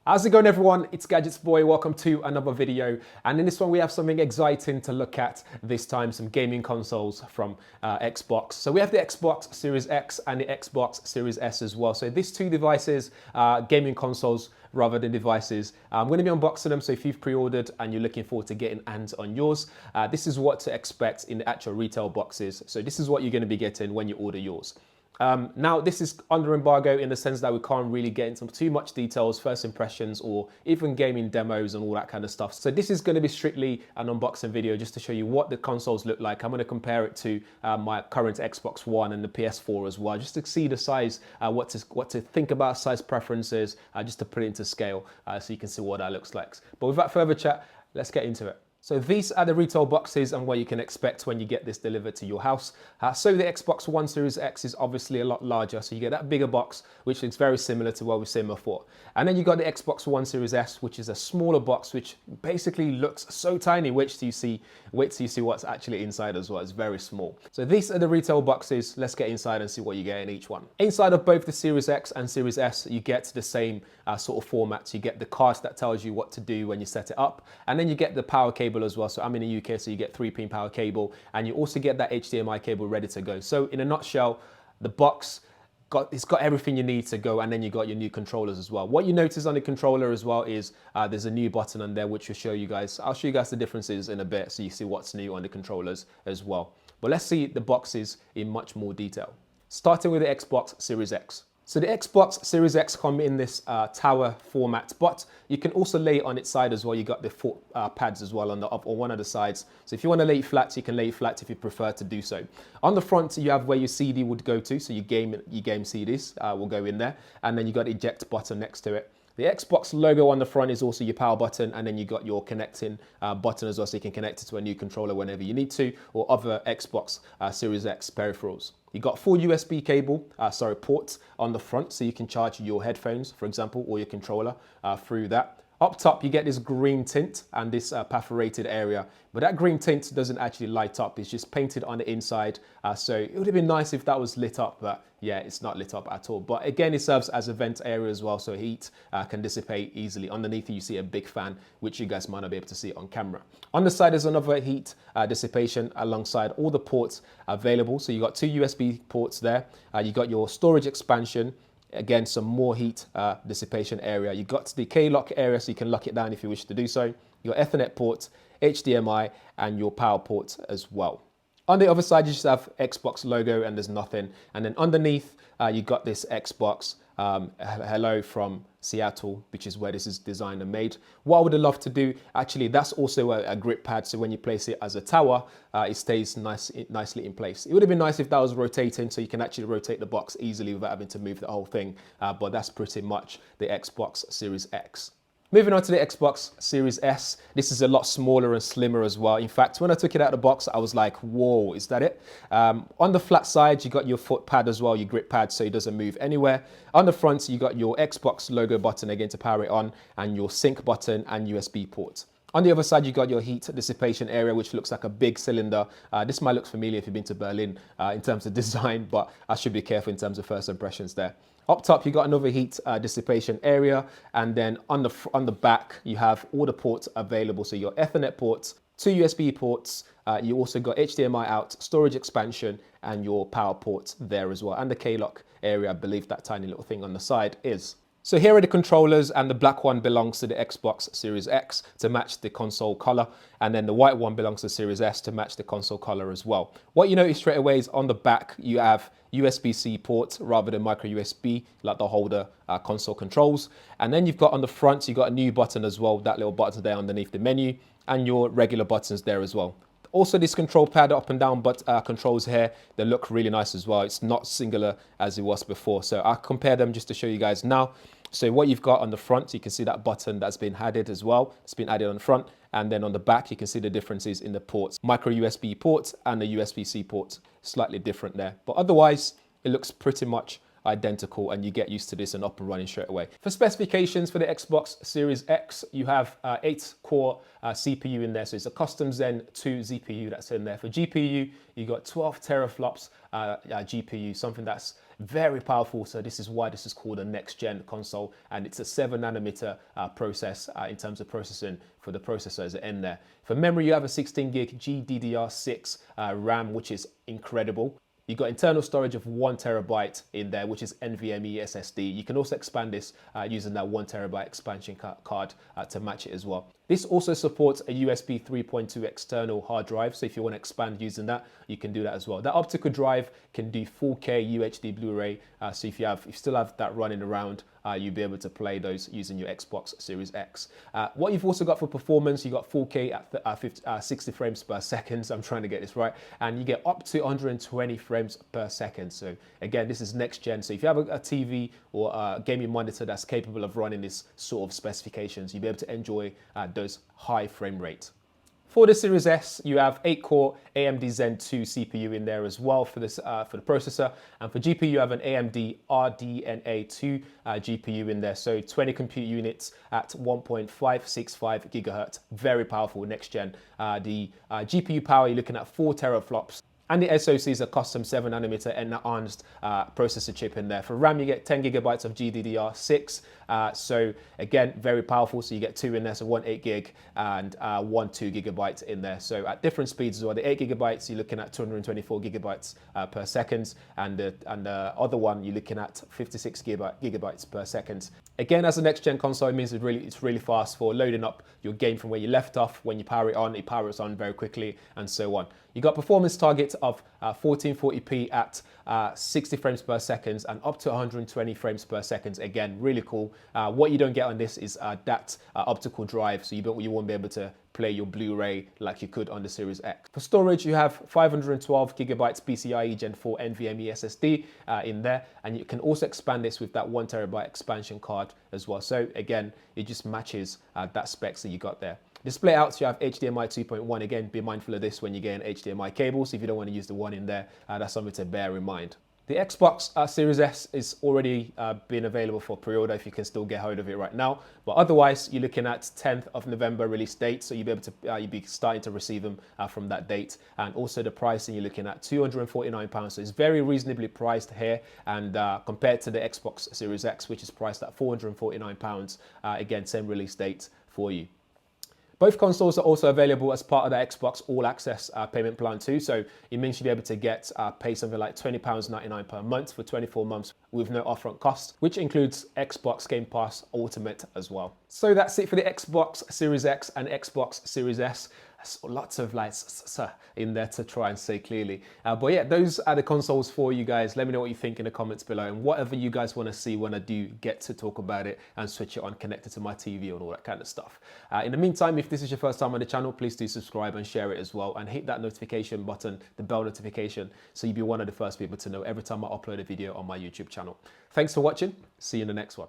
How's it going, everyone? It's GadgetsBoy. Welcome to another video. And in this one, we have something exciting to look at this time, some gaming consoles from Xbox. So we have the Xbox Series X and the Xbox Series S as well. So these two devices, gaming consoles rather than devices. I'm going to be unboxing them, so if you've pre-ordered and you're looking forward to getting hands on yours, this is what to expect in the actual retail boxes. So this is what you're going to be getting when you order yours. Now, this is under embargo in the sense that we can't really get into too much details, first impressions, or even gaming demos and all that kind of stuff. So this is going to be strictly an unboxing video just to show you what the consoles look like. I'm going to compare it to my current Xbox One and the PS4 as well, just to see the size, what to think about size preferences, just to put it into scale so you can see what that looks like. But without further chat, let's get into it. So these are the retail boxes and what you can expect when you get this delivered to your house. So the Xbox One Series X is obviously a lot larger, so you get that bigger box, which looks very similar to what we've seen before. And then you got the Xbox One Series S, which is a smaller box, which basically looks so tiny. Wait till you see what's actually inside as well. It's very small. So these are the retail boxes. Let's get inside and see what you get in each one. Inside of both the Series X and Series S, you get the same sort of formats. You get the card that tells you what to do when you set it up, and then you get the power cable as well. So I'm in the UK, so you get 3-pin power cable, and you also get that HDMI cable ready to go. So in a nutshell, the box it's got everything you need to go, and then you got your new controllers as well. What you notice on the controller as well is there's a new button on there which will show you guys. I'll show you guys the differences in a bit so you see what's new on the controllers as well. But let's see the boxes in much more detail. Starting with the Xbox Series X. So the Xbox Series X come in this tower format, but you can also lay it on its side as well. You got the foot pads as well on one of the sides. So if you want to lay it flat, you can lay it flat if you prefer to do so. On the front, you have where your CD would go to, so your game CDs will go in there, and then you got the eject button next to it. The Xbox logo on the front is also your power button, and then you got your connecting button as well, so you can connect it to a new controller whenever you need to, or other Xbox Series X peripherals. You got full USB cable, ports on the front, so you can charge your headphones, for example, or your controller through that. Up top, you get this green tint and this perforated area, but that green tint doesn't actually light up. It's just painted on the inside. So it would have been nice if that was lit up, but yeah, it's not lit up at all. But again, it serves as a vent area as well, so heat can dissipate easily. Underneath you see a big fan, which you guys might not be able to see on camera. On the side is another heat dissipation alongside all the ports available. So you got 2 USB ports there. You got your storage expansion. Again, some more heat dissipation area. You got the K-lock area, so you can lock it down if you wish to do so. Your Ethernet port, HDMI, and your power port as well. On the other side, you just have Xbox logo and there's nothing. And then underneath, you got this Xbox hello from Seattle, which is where this is designed and made. What I would have loved to do, actually, that's also a grip pad. So when you place it as a tower, it stays nicely in place. It would have been nice if that was rotating, so you can actually rotate the box easily without having to move the whole thing. But that's pretty much the Xbox Series X. Moving on to the Xbox Series S, this is a lot smaller and slimmer as well. In fact, when I took it out of the box, I was like, whoa, is that it? On the flat side, you got your foot pad as well, your grip pad, so it doesn't move anywhere. On the front, you got your Xbox logo button again to power it on, and your sync button and USB port. On the other side, you got your heat dissipation area, which looks like a big cylinder. This might look familiar if you've been to Berlin in terms of design, but I should be careful in terms of first impressions there. Up top, you got another heat dissipation area, and then on the back, you have all the ports available. So your Ethernet ports, 2 USB ports, you also got HDMI out, storage expansion, and your power ports there as well. And the K-lock area, I believe that tiny little thing on the side is. So here are the controllers, and the black one belongs to the Xbox Series X to match the console color, and then the white one belongs to the Series S to match the console color as well. What you notice straight away is on the back you have USB-C ports rather than micro USB, like the holder console controls. And then you've got on the front, you've got a new button as well, that little button there underneath the menu, and your regular buttons there as well. Also, this control pad up and down but controls here, they look really nice as well. It's not singular as it was before. So I'll compare them just to show you guys now. So what you've got on the front, you can see that button that's been added as well. It's been added on the front. And then on the back, you can see the differences in the ports. Micro USB ports and the USB-C ports, slightly different there. But otherwise, it looks pretty much identical, and you get used to this and up and running straight away. For specifications for the Xbox Series X, you have 8-core CPU in there, so it's a custom Zen 2 GPU that's in there. For GPU, you got 12 teraflops GPU, something that's very powerful. So this is why this is called a next gen console, and it's a 7nm process in terms of processing for the processors in there. For memory, you have a 16 gig GDDR6 RAM, which is incredible. You've got internal storage of 1 terabyte in there, which is NVMe SSD. You can also expand this using that 1 terabyte expansion card to match it as well. This also supports a USB 3.2 external hard drive. So if you want to expand using that, you can do that as well. That optical drive can do 4K UHD Blu-ray. So if you still have that running around, you'll be able to play those using your Xbox Series X. What you've also got for performance, you got 4K at 60 frames per second. I'm trying to get this right. And you get up to 120 frames per second. So again, this is next gen. So if you have a TV or a gaming monitor that's capable of running this sort of specifications, you'll be able to enjoy those high frame rates. For the Series S, you have 8-core AMD Zen 2 CPU in there as well for this for the processor, and for GPU you have an AMD RDNA 2 GPU in there, so 20 compute units at 1.565 gigahertz, very powerful next gen. The GPU power, you're looking at 4 teraflops. And the SoC is a custom 7nm enhanced processor chip in there. For RAM, you get 10 gigabytes of GDDR6. So again, very powerful. So you get 2 in there, so 1 8 gig and 1 2 gigabytes in there. So at different speeds as well. The 8 gigabytes, you're looking at 224 gigabytes per second. And the other one, you're looking at 56 gigabytes per second. Again, as a next gen console, it means it's really fast for loading up your game from where you left off. When you power it powers on very quickly, and so on. You got performance targets of 1440p at 60 frames per second and up to 120 frames per second. Again, really cool. What you don't get on this is that optical drive, so you won't be able to play your Blu-ray like you could on the Series X. For storage, you have 512 gigabytes PCIe Gen 4 NVMe SSD in there, and you can also expand this with that 1 terabyte expansion card as well. So again, it just matches that specs that you got there. Display outs, you have HDMI 2.1. Again, be mindful of this when you get an HDMI cable. So if you don't want to use the one in there, that's something to bear in mind. The Xbox Series S is already been available for pre-order if you can still get hold of it right now. But otherwise, you're looking at 10th of November release date. So you'll be able to you'll be starting to receive them from that date. And also the pricing, you're looking at £249. So it's very reasonably priced here. And compared to the Xbox Series X, which is priced at £449, again, same release date for you. Both consoles are also available as part of the Xbox All Access payment plan too. So it means you'll be able to pay something like £20.99 per month for 24 months with no upfront cost, which includes Xbox Game Pass Ultimate as well. So that's it for the Xbox Series X and Xbox Series S. Lots of in there to try and say clearly. But yeah, those are the consoles for you guys. Let me know what you think in the comments below, and whatever you guys want to see when I do get to talk about it and switch it on, connected to my TV and all that kind of stuff. In the meantime, if this is your first time on the channel, please do subscribe and share it as well, and hit that notification button, the bell notification, so you'll be one of the first people to know every time I upload a video on my YouTube channel. Thanks for watching. See you in the next one.